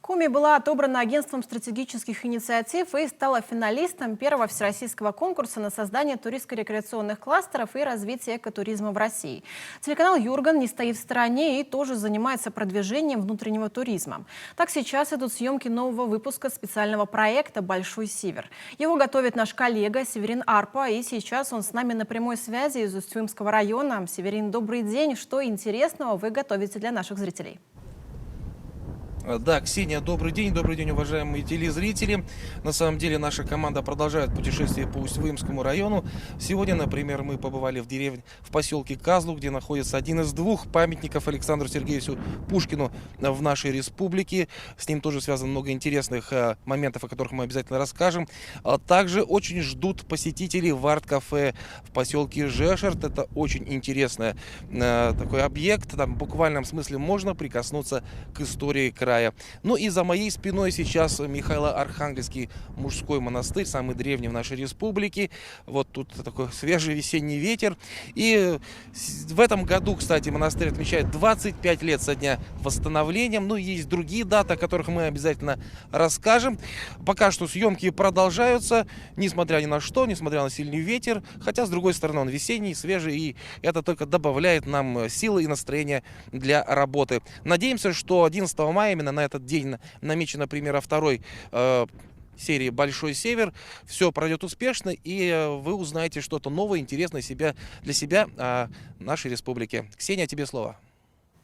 Коми была отобрана агентством стратегических инициатив и стала финалистом первого всероссийского конкурса на создание туристско-рекреационных кластеров и развитие экотуризма в России. Телеканал «Юрган» не стоит в стороне и тоже занимается продвижением внутреннего туризма. Так сейчас идут съемки нового выпуска специального проекта «Большой Север». Его готовит наш коллега Северин Арпа, и сейчас он с нами на прямой связи из Усть-Цюемского района. Северин, добрый день. Что интересного вы готовите для наших зрителей? Да, Ксения, добрый день, уважаемые телезрители. На самом деле наша команда продолжает путешествие по Усть-Цюемскому району. Сегодня, например, мы побывали в поселке Казлу, где находится один из двух памятников Александру Сергеевичу Пушкину в нашей республике. С ним тоже связано много интересных моментов, о которых мы обязательно расскажем. Также очень ждут посетителей в арт-кафе в поселке Жешерт. Это очень интересный такой объект. Там в буквальном смысле можно прикоснуться к истории края. Ну и за моей спиной сейчас Михайло-Архангельский мужской монастырь, самый древний в нашей республике. Вот тут такой свежий весенний ветер. И в этом году, кстати, монастырь отмечает 25 лет со дня восстановления. Ну и есть другие даты, о которых мы обязательно расскажем. Пока что съемки продолжаются, несмотря ни на что, несмотря на сильный ветер. Хотя, с другой стороны, он весенний, свежий, и это только добавляет нам силы и настроения для работы. Надеемся, что 11 мая, именно на этот день, намечена премьера второй серии «Большой Север». Все пройдет успешно, и вы узнаете что-то новое, интересное для себя о нашей республике. Ксения, тебе слово.